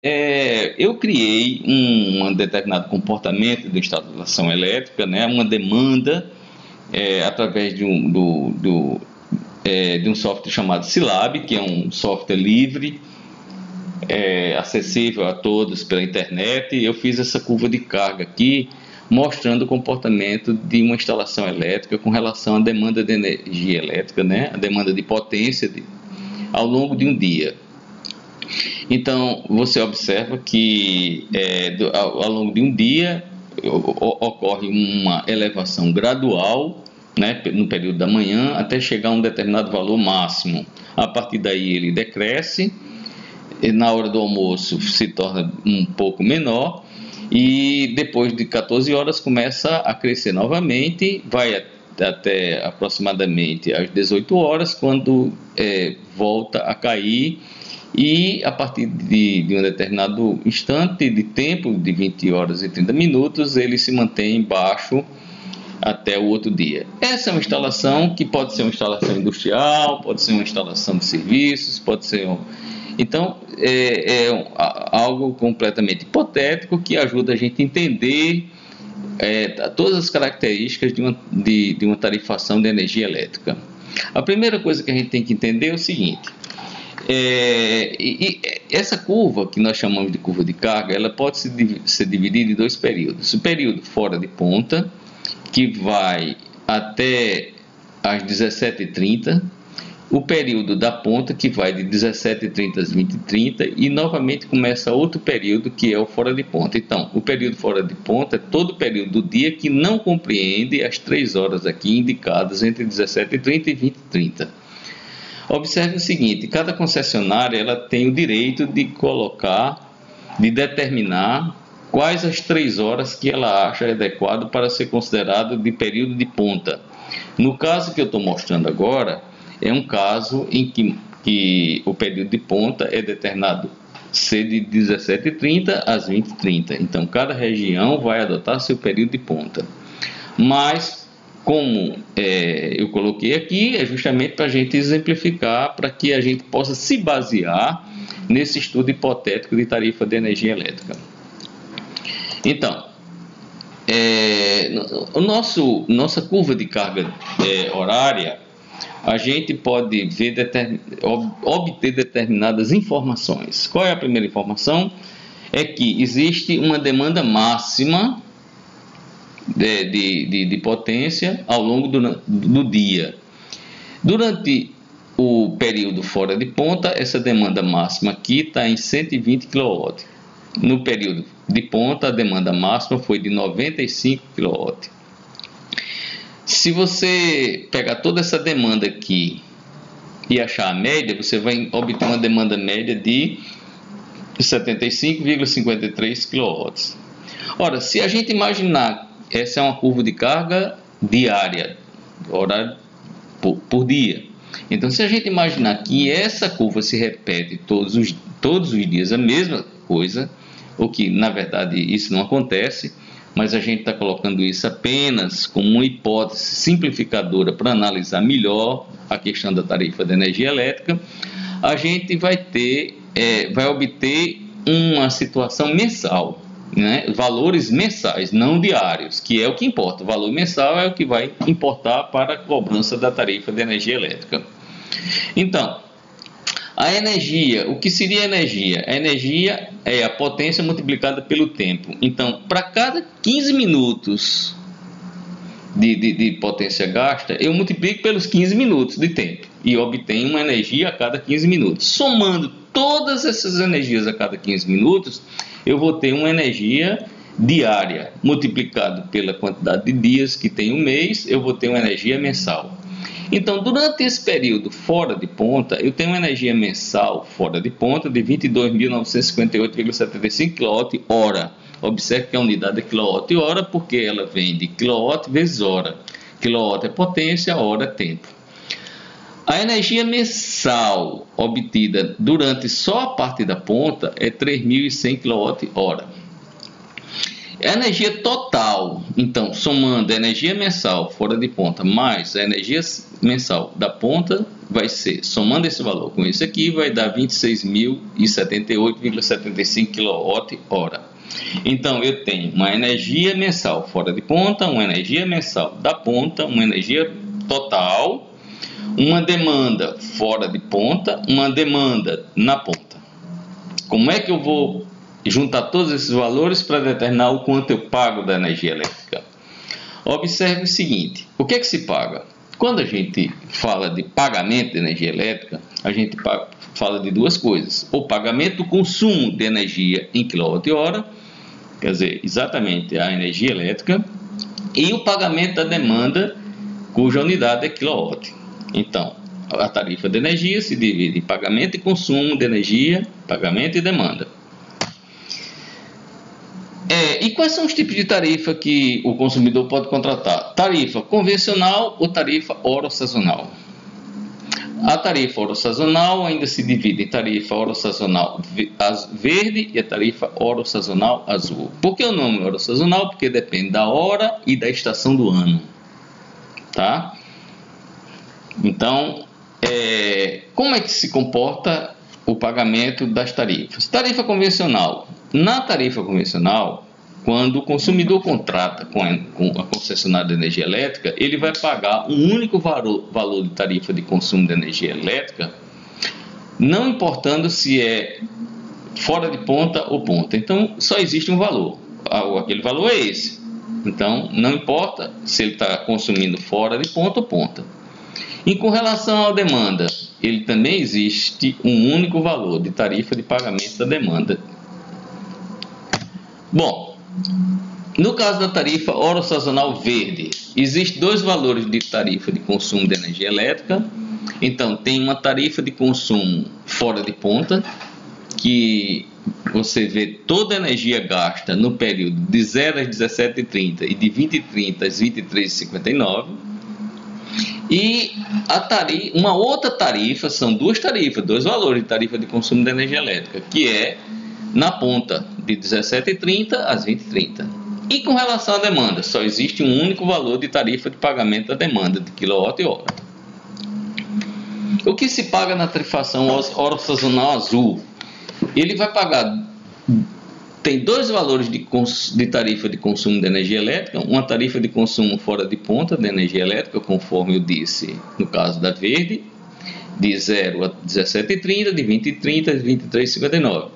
Eu criei um determinado comportamento de instalação elétrica, né, uma demanda, através de um software chamado Silab, que é um software livre, acessível a todos pela internet. Eu fiz essa curva de carga aqui, mostrando o comportamento de uma instalação elétrica com relação à demanda de energia elétrica, né, a demanda de potência ao longo de um dia. Então, você observa que ao longo de um dia ocorre uma elevação gradual, né, no período da manhã, até chegar a um determinado valor máximo. A partir daí ele decresce, e na hora do almoço se torna um pouco menor, e depois de 14 horas começa a crescer novamente, vai até aproximadamente às 18 horas, quando volta a cair. E a partir de um determinado instante de tempo, de 20 horas e 30 minutos, ele se mantém baixo até o outro dia. Essa é uma instalação que pode ser uma instalação industrial, pode ser uma instalação de serviços, pode ser... Então, algo completamente hipotético que ajuda a gente a entender todas as características de uma tarifação de energia elétrica. A primeira coisa que a gente tem que entender é o seguinte: essa curva, que nós chamamos de curva de carga, ela pode ser dividida em dois períodos. O período fora de ponta, que vai até às 17h30, o período da ponta, que vai de 17h30 às 20h30, e novamente começa outro período, que é o fora de ponta. Então, o período fora de ponta é todo o período do dia que não compreende as 3 horas aqui indicadas entre 17h30 e 20h30. Observe o seguinte: cada concessionária ela tem o direito de determinar quais as 3 horas que ela acha adequado para ser considerado de período de ponta. No caso que eu estou mostrando agora, é um caso em que o período de ponta é determinado ser de 17h30 às 20h30. Então, cada região vai adotar seu período de ponta. Mas, como eu coloquei aqui, é justamente para a gente exemplificar, para que a gente possa se basear nesse estudo hipotético de tarifa de energia elétrica. Então, nossa curva de carga horária, a gente pode obter determinadas informações. Qual é a primeira informação? É que existe uma demanda máxima de potência ao longo do dia. Durante o período fora de ponta, essa demanda máxima aqui está em 120 kW. No período de ponta, a demanda máxima foi de 95 kW. Se você pegar toda essa demanda aqui e achar a média, você vai obter uma demanda média de 75,53 kW. Ora, se a gente imaginar, essa é uma curva de carga diária, horário por dia. Então, se a gente imaginar que essa curva se repete todos os dias a mesma coisa, o que na verdade isso não acontece, mas a gente está colocando isso apenas como uma hipótese simplificadora para analisar melhor a questão da tarifa de energia elétrica, a gente vai obter uma situação mensal, né? Valores mensais, não diários, que é o que importa. O valor mensal é o que vai importar para a cobrança da tarifa de energia elétrica. Então, a energia, o que seria energia? A energia é a potência multiplicada pelo tempo. Então, para cada 15 minutos de potência gasta, eu multiplico pelos 15 minutos de tempo e obtenho uma energia a cada 15 minutos. Somando todas essas energias a cada 15 minutos, eu vou ter uma energia diária. Multiplicado pela quantidade de dias que tem um mês, eu vou ter uma energia mensal. Então, durante esse período fora de ponta, eu tenho uma energia mensal fora de ponta de 22.958,75 kWh. Observe que a unidade é kWh, porque ela vem de kW vezes hora. KW é potência, hora é tempo. A energia mensal obtida durante só a parte da ponta é 3.100 kWh. A energia total, então, somando a energia mensal fora de ponta mais a energia mensal da ponta, vai ser, somando esse valor com esse aqui, vai dar 26.078,75 kWh. Então, eu tenho uma energia mensal fora de ponta, uma energia mensal da ponta, uma energia total, uma demanda fora de ponta, uma demanda na ponta. Como é que eu vou juntar todos esses valores para determinar o quanto eu pago da energia elétrica? Observe o seguinte, o que é que se paga? Quando a gente fala de pagamento de energia elétrica, a gente fala de duas coisas. O pagamento do consumo de energia em kWh, quer dizer, exatamente a energia elétrica, e o pagamento da demanda, cuja unidade é kW. Então, a tarifa de energia se divide em pagamento e consumo de energia, pagamento e demanda. E quais são os tipos de tarifa que o consumidor pode contratar? Tarifa convencional ou tarifa oro-sazonal? A tarifa oro-sazonal ainda se divide em tarifa oro-sazonal verde e a tarifa oro-sazonal azul. Por que o nome oro-sazonal? Porque depende da hora e da estação do ano. Tá? Então, como é que se comporta o pagamento das tarifas? Tarifa convencional. Na tarifa convencional, quando o consumidor contrata com a concessionária de energia elétrica, ele vai pagar um único valor de tarifa de consumo de energia elétrica, não importando se é fora de ponta ou ponta. Então, só existe um valor. Aquele valor é esse. Então, não importa se ele está consumindo fora de ponta ou ponta. E com relação à demanda, ele também existe um único valor de tarifa de pagamento da demanda. Bom, no caso da tarifa oro-sazonal verde, existem dois valores de tarifa de consumo de energia elétrica. Então, tem uma tarifa de consumo fora de ponta, que você vê toda a energia gasta no período de 0 às 17h30 e de 20h30 às 23h59. E uma outra tarifa, são duas tarifas, dois valores de tarifa de consumo de energia elétrica, que é na ponta de 17h30 às 20h30. E com relação à demanda, só existe um único valor de tarifa de pagamento da demanda de kWh. O que se paga na tarifação oro-sazonal azul? Ele vai pagar, tem dois valores de tarifa de consumo de energia elétrica, uma tarifa de consumo fora de ponta de energia elétrica, conforme eu disse no caso da verde, de 0 a 17h30, de 20h30 a 23h59.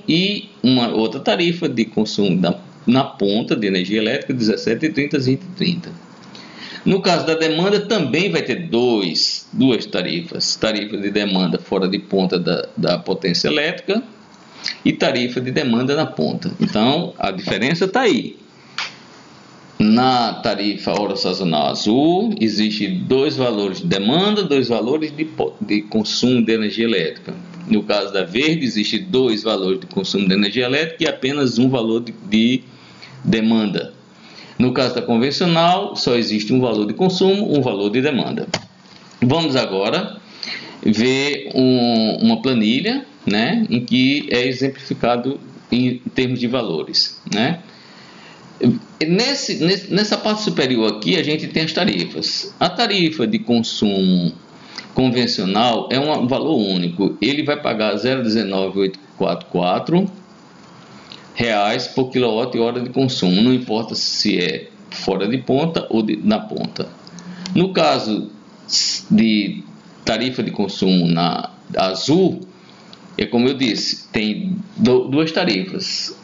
E uma outra tarifa de consumo na ponta de energia elétrica, de 17h30 a 20h30. No caso da demanda, também vai ter duas tarifas. Tarifa de demanda fora de ponta da potência elétrica e tarifa de demanda na ponta. Então, a diferença está aí. Na tarifa oro-sazonal azul, existem dois valores de demanda, dois valores de consumo de energia elétrica. No caso da verde, existem dois valores de consumo de energia elétrica e apenas um valor de demanda. No caso da convencional, só existe um valor de consumo, um valor de demanda. Vamos agora ver uma planilha, né, em que é exemplificado em termos de valores, né? Nessa parte superior aqui, a gente tem as tarifas. A tarifa de consumo convencional é um valor único. Ele vai pagar R$ 0,19844 por kWh de consumo, não importa se é fora de ponta ou na ponta. No caso de tarifa de consumo na azul, é como eu disse, tem duas tarifas.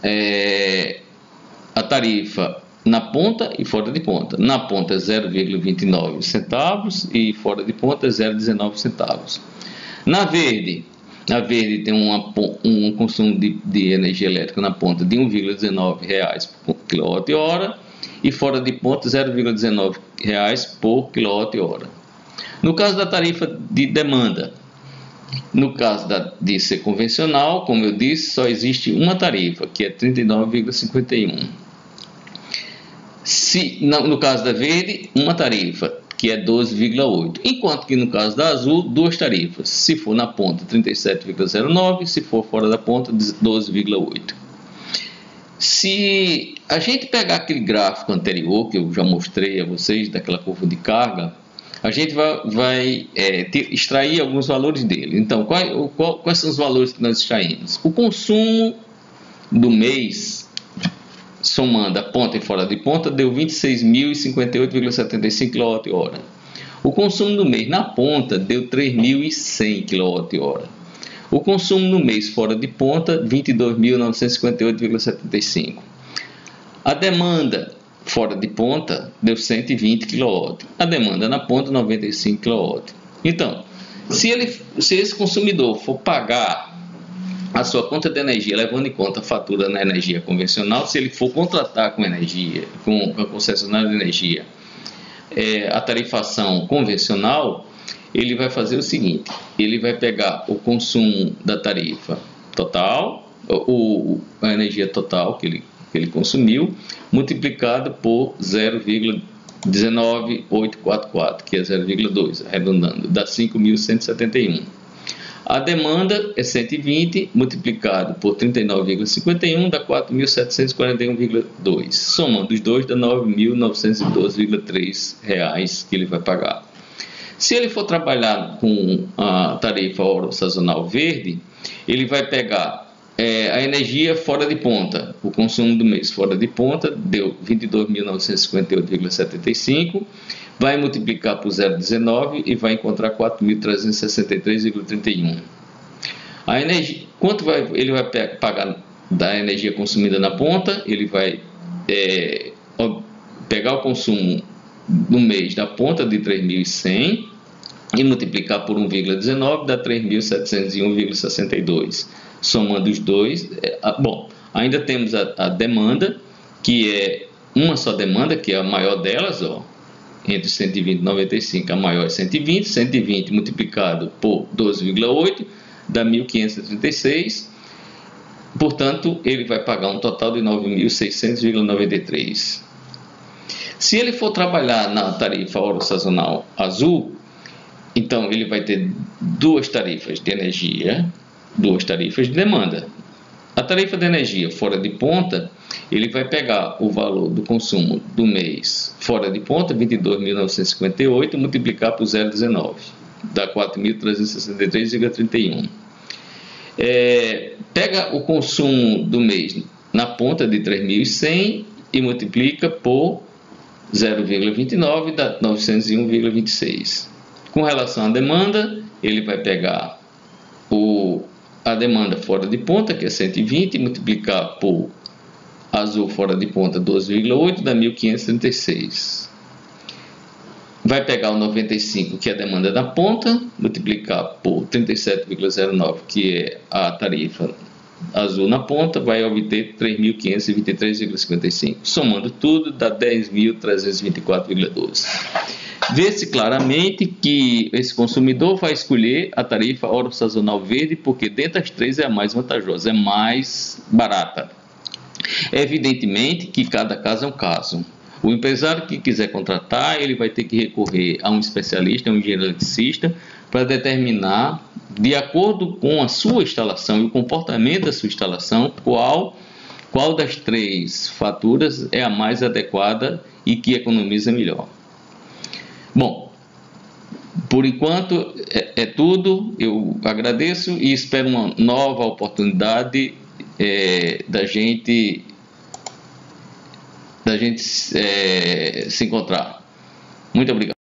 A tarifa na ponta e fora de ponta. Na ponta é 0,29 centavos e fora de ponta é 0,19 centavos. Na verde tem um consumo de energia elétrica na ponta de R$ 1,19 por kWh e fora de ponta R$ 0,19 por kWh. No caso da tarifa de demanda, no caso de ser convencional, como eu disse, só existe uma tarifa, que é R$ 39,51. No caso da verde, uma tarifa, que é 12,8. Enquanto que no caso da azul, duas tarifas. Se for na ponta, 37,09. Se for fora da ponta, 12,8. Se a gente pegar aquele gráfico anterior que eu já mostrei a vocês, daquela curva de carga, a gente vai extrair alguns valores dele. Então, quais são os valores que nós extraímos? O consumo do mês, somando a ponta e fora de ponta, deu 26.058,75 kWh. O consumo do mês na ponta deu 3.100 kWh. O consumo no mês fora de ponta, 22.958,75. A demanda fora de ponta deu 120 kW. A demanda na ponta, 95 kW. Então, se esse consumidor for pagar a sua conta de energia, levando em conta a fatura na energia convencional, se ele for contratar com a concessionária de energia, a tarifação convencional, ele vai fazer o seguinte: ele vai pegar o consumo da tarifa total, a energia total que ele consumiu, multiplicado por 0,19844, que é 0,2, arredondando, dá 5.171. A demanda é 120, multiplicado por 39,51, dá 4.741,2. Somando os dois, dá R$ 9.912,3 que ele vai pagar. Se ele for trabalhar com a tarifa oro sazonal verde, ele vai pegar a energia fora de ponta. O consumo do mês fora de ponta deu 22.958,75, vai multiplicar por 0,19 e vai encontrar 4.363,31. A energia, ele vai pagar da energia consumida na ponta? Ele vai pegar o consumo no mês da ponta de 3.100 e multiplicar por 1,19 dá 3.701,62. Somando os dois, bom, ainda temos a demanda, que é uma só demanda, que é a maior delas, entre 120 e 95, a maior é 120, 120 multiplicado por 12,8 dá 1.536, portanto, ele vai pagar um total de 9.600,93. Se ele for trabalhar na tarifa oro sazonal azul, então ele vai ter duas tarifas de energia, duas tarifas de demanda. A tarifa de energia fora de ponta, ele vai pegar o valor do consumo do mês fora de ponta, 22.958, multiplicar por 0,19, dá 4.363,31. Pega o consumo do mês na ponta de 3.100 e multiplica por 0,29, dá 901,26. Com relação à demanda, ele vai pegar a demanda fora de ponta, que é 120, multiplicar por azul fora de ponta, 12,8, dá 1.536. Vai pegar o 95, que é a demanda da ponta, multiplicar por 37,09, que é a tarifa azul na ponta, vai obter 3.523,55. Somando tudo, dá 10.324,12. Vê-se claramente que esse consumidor vai escolher a tarifa oro sazonal verde, porque dentre as três é a mais vantajosa, é mais barata. Evidentemente que cada caso é um caso. O empresário que quiser contratar, ele vai ter que recorrer a um especialista, um engenheiro eletricista, para determinar, de acordo com a sua instalação e o comportamento da sua instalação, qual das três faturas é a mais adequada e que economiza melhor. Bom, por enquanto é tudo. Eu agradeço e espero uma nova oportunidade da gente se encontrar. Muito obrigado.